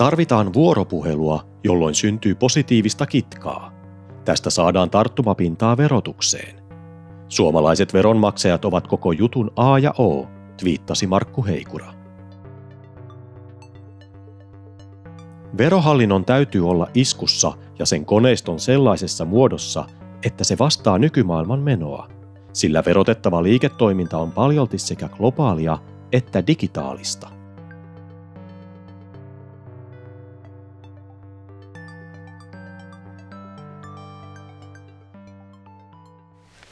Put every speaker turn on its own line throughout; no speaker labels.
Tarvitaan vuoropuhelua, jolloin syntyy positiivista kitkaa. Tästä saadaan tarttumapintaa verotukseen. Suomalaiset veronmaksajat ovat koko jutun A ja O, twiittasi Markku Heikura. Verohallinnon täytyy olla iskussa ja sen koneiston sellaisessa muodossa, että se vastaa nykymaailman menoa, sillä verotettava liiketoiminta on paljolti sekä globaalia että digitaalista.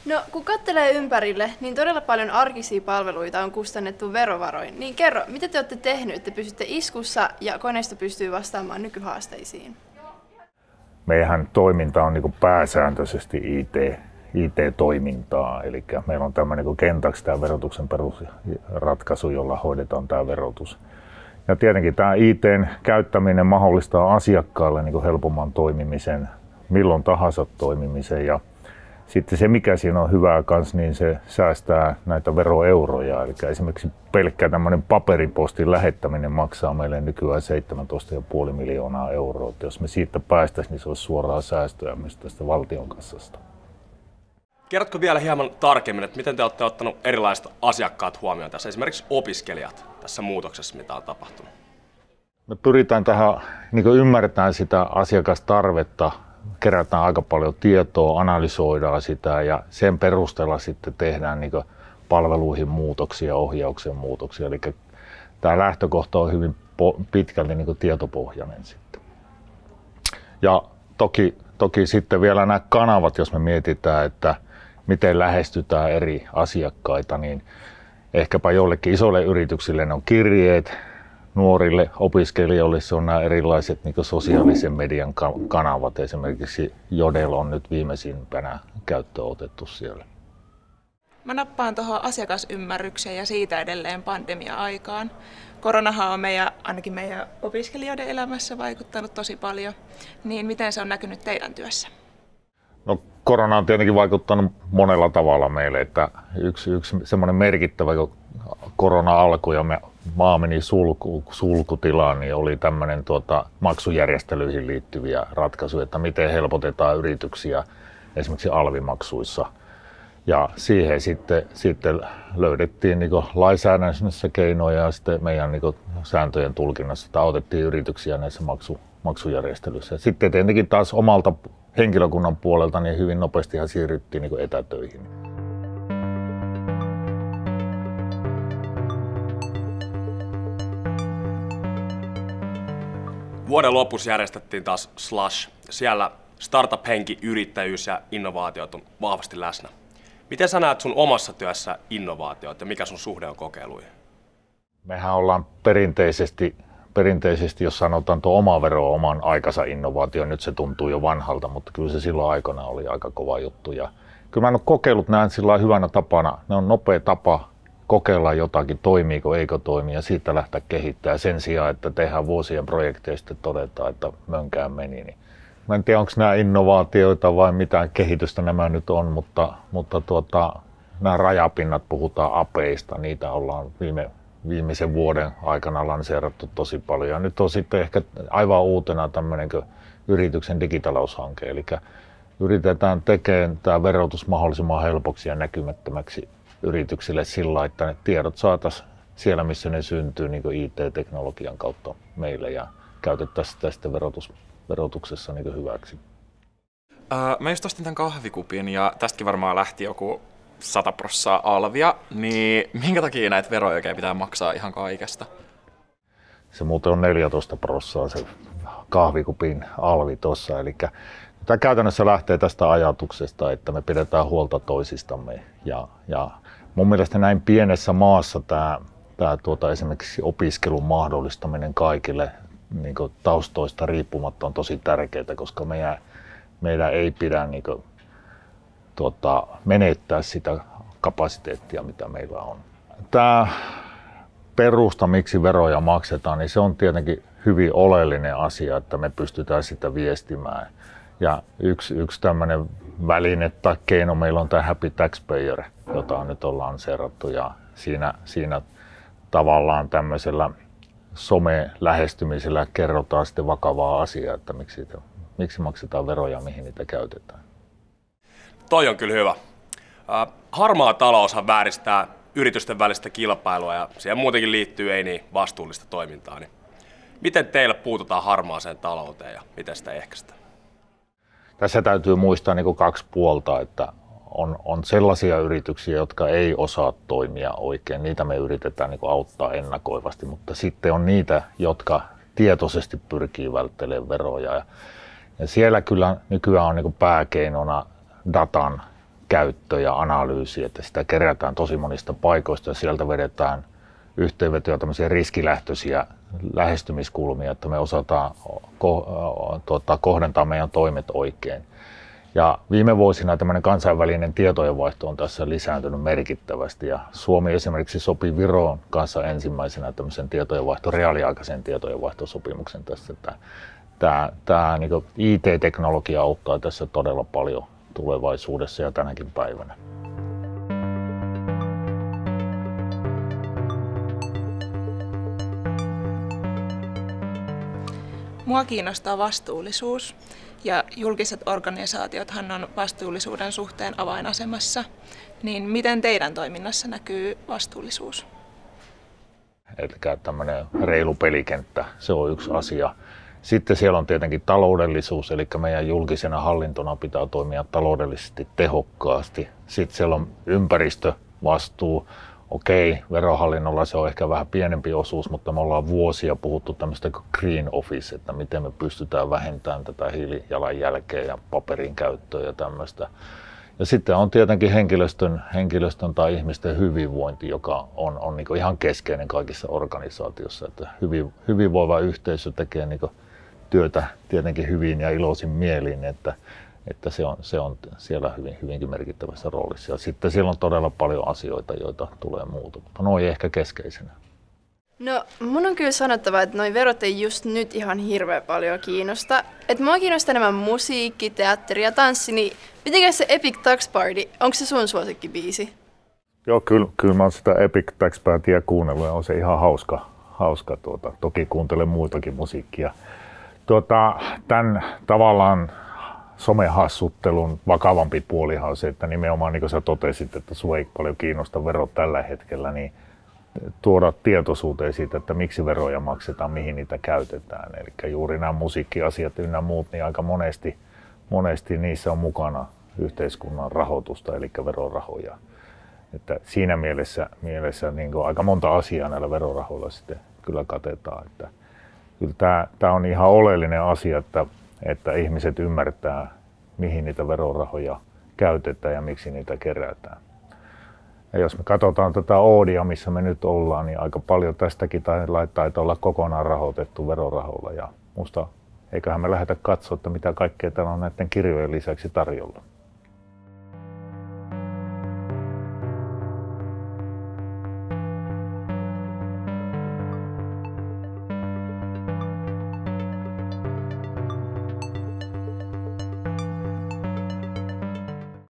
No, kun katselee ympärille, niin todella paljon arkisia palveluita on kustannettu verovaroin. Niin kerro, mitä te olette tehnyt, että pysytte iskussa ja koneisto pystyy vastaamaan nykyhaasteisiin?
Meidän toiminta on niin pääsääntöisesti IT-toimintaa, eli meillä on tämmöinen niin Kentax, tämä verotuksen perusratkaisu, jolla hoidetaan tämä verotus. Ja tietenkin tämä IT:n käyttäminen mahdollistaa asiakkaalle niin helpomman toimimisen, milloin tahansa toimimisen. Ja sitten se, mikä siinä on hyvää kanssa, niin se säästää näitä veroeuroja. Eli esimerkiksi pelkkä tämmöinen paperipostin lähettäminen maksaa meille nykyään 17,5 miljoonaa euroa. Jos me siitä päästäisiin, niin se olisi suoraa säästöä myös tästä valtion kassasta.
Kerrotko vielä hieman tarkemmin, että miten te olette ottanut erilaiset asiakkaat huomioon tässä, esimerkiksi opiskelijat tässä muutoksessa, mitä on tapahtunut?
Me pyritään tähän ymmärtämään sitä asiakastarvetta. Kerätään aika paljon tietoa, analysoidaan sitä ja sen perusteella sitten tehdään palveluihin muutoksia, ohjauksen muutoksia. Eli tämä lähtökohta on hyvin pitkälti tietopohjainen sitten. Ja toki sitten vielä nämä kanavat, jos me mietitään, että miten lähestytään eri asiakkaita, niin ehkäpä jollekin isoille yrityksille ne on kirjeet. Nuorille opiskelijoille se on nämä erilaiset sosiaalisen median kanavat. Esimerkiksi Jodel on nyt viimeisimpänä käyttöön otettu siellä.
Mä nappaan tuohon asiakasymmärrykseen ja siitä edelleen pandemia-aikaan. Koronahan on ainakin meidän opiskelijoiden elämässä vaikuttanut tosi paljon. Niin miten se on näkynyt teidän työssä?
No, korona on tietenkin vaikuttanut monella tavalla meille. Että yksi semmoinen merkittävä, kun korona alkoi ja maa meni sulkutilaan, niin oli tämmöinen maksujärjestelyihin liittyviä ratkaisuja, että miten helpotetaan yrityksiä esimerkiksi alvimaksuissa. Ja siihen sitten löydettiin lainsäädännössä keinoja ja sitten meidän sääntöjen tulkinnassa, että autettiin yrityksiä näissä maksujärjestelyissä. Sitten tietenkin taas omalta henkilökunnan puolelta niin hyvin nopeastihan siirryttiin etätöihin.
Vuoden lopussa järjestettiin taas Slush. Siellä startup-henki, yrittäjyys ja innovaatiot on vahvasti läsnä. Miten sä näet sun omassa työssä innovaatiot ja mikä sun suhde on kokeiluihin?
Mehän ollaan perinteisesti, jos sanotaan tuo oma vero oman aikansa innovaatio, nyt se tuntuu jo vanhalta, mutta kyllä se silloin aikana oli aika kova juttu. Ja kyllä mä en ole kokeillut näin sillä hyvänä tapana. Ne on nopea tapa kokeilla jotakin, toimiiko, eikö toimi ja siitä lähteä kehittämään sen sijaan, että tehdään vuosien projekteja ja sitten todetaan, että mönkään meni. Niin mä en tiedä, onko nämä innovaatioita vai mitä kehitystä nämä nyt on, mutta nämä rajapinnat, puhutaan apeista, niitä ollaan viimeisen vuoden aikana lanseerattu tosi paljon. Ja nyt on sitten ehkä aivan uutena tämmöinen yrityksen digitaloushanke, eli yritetään tekemään tämä verotus mahdollisimman helpoksi ja näkymättömäksi yrityksille sillä, että ne tiedot saataisiin siellä, missä ne syntyy IT-teknologian kautta meille ja käytettäisiin sitä sitten verotuksessa hyväksi.
Mä just ostin tämän kahvikupin ja tästäkin varmaan lähti joku 100% alvia, niin minkä takia näitä veroja oikein pitää maksaa ihan kaikesta?
Se muuten on 14% se kahvikupin alvi tuossa, eli tämä käytännössä lähtee tästä ajatuksesta, että me pidetään huolta toisistamme ja mun mielestä näin pienessä maassa tämä esimerkiksi opiskelun mahdollistaminen kaikille taustoista riippumatta on tosi tärkeää, koska meidän ei pidä menettää sitä kapasiteettia, mitä meillä on. Tämä perusta, miksi veroja maksetaan, niin se on tietenkin hyvin oleellinen asia, että me pystytään sitä viestimään. Ja yksi tämmöinen väline tai keino meillä on tämä Happy Taxpayer, jota nyt on lanseerattu ja siinä tavallaan tämmöisellä some-lähestymisellä kerrotaan sitten vakavaa asiaa, että miksi maksetaan veroja, mihin niitä käytetään.
Toi on kyllä hyvä. Harmaa taloushan vääristää yritysten välistä kilpailua ja siihen muutenkin liittyy ei niin vastuullista toimintaa. Niin miten teillä puututaan harmaaseen talouteen ja miten sitä ehkäistään?
Tässä täytyy muistaa niin kuin kaksi puolta, että on sellaisia yrityksiä, jotka ei osaa toimia oikein. Niitä me yritetään niin kuin auttaa ennakoivasti, mutta sitten on niitä, jotka tietoisesti pyrkii välttelemään veroja. Ja siellä kyllä nykyään on niin kuin pääkeinona datan käyttö ja analyysi, että sitä kerätään tosi monista paikoista ja sieltä vedetään yhteenvetoja tämmöisiä riskilähtöisiä lähestymiskulmia, että me osataan kohdentaa meidän toimet oikein. Ja viime vuosina tämmöinen kansainvälinen tietojenvaihto on tässä lisääntynyt merkittävästi ja Suomi esimerkiksi sopi Viron kanssa ensimmäisenä tämmöisen reaaliaikaisen tietojenvaihtosopimuksen tässä. Tämä niin IT-teknologia auttaa tässä todella paljon tulevaisuudessa ja tänäkin päivänä.
Mua kiinnostaa vastuullisuus ja julkiset organisaatiothan on vastuullisuuden suhteen avainasemassa. Niin miten teidän toiminnassa näkyy vastuullisuus?
Eli tämmöinen reilu pelikenttä, se on yksi asia. Sitten siellä on tietenkin taloudellisuus, eli meidän julkisena hallintona pitää toimia taloudellisesti tehokkaasti. Sitten siellä on ympäristövastuu. Okei, verohallinnolla se on ehkä vähän pienempi osuus, mutta me ollaan vuosia puhuttu tämmöistä kuin green office, että miten me pystytään vähentämään tätä hiilijalanjälkeä ja paperin käyttöä ja tämmöistä. Ja sitten on tietenkin henkilöstön tai ihmisten hyvinvointi, joka on niin kuin ihan keskeinen kaikissa organisaatioissa. Että hyvinvoiva yhteisö tekee niin kuin työtä tietenkin hyvin ja iloisin mielin, että se on siellä hyvinkin merkittävässä roolissa. Ja sitten siellä on todella paljon asioita, joita tulee muuta, mutta noin ehkä keskeisenä.
No, mun on kyllä sanottava, että noi verot ei just nyt ihan hirveän paljon kiinnosta. Että mua kiinnostaa enemmän musiikki, teatteri ja tanssi, niin mitenkäs se Epic Tax Party, onko se sun suosikkibiisi?
Joo, kyllä mä oon sitä Epic Tax Partyä kuunnellut ja on se ihan hauska. Toki kuuntelen muutakin musiikkia. Tämän tavallaan somehassuttelun vakavampi puolihan on se, että nimenomaan niin kuin sä totesit, että sua ei paljon kiinnosta verot tällä hetkellä, niin tuoda tietoisuuteen siitä, että miksi veroja maksetaan, mihin niitä käytetään. Eli juuri nämä musiikkiasiat ynnä muut, niin aika monesti niissä on mukana yhteiskunnan rahoitusta, eli verorahoja. Että siinä mielessä niin kuin aika monta asiaa näillä verorahoilla sitten kyllä katetaan. Että kyllä tämä on ihan oleellinen asia, että ihmiset ymmärtää, mihin niitä verorahoja käytetään ja miksi niitä kerätään. Ja jos me katsotaan tätä Oodia, missä me nyt ollaan, niin aika paljon tästäkin taitaa olla kokonaan rahoitettu verorahoilla. Ja musta eiköhän me lähdetä katsoa, että mitä kaikkea täällä on näiden kirjojen lisäksi tarjolla.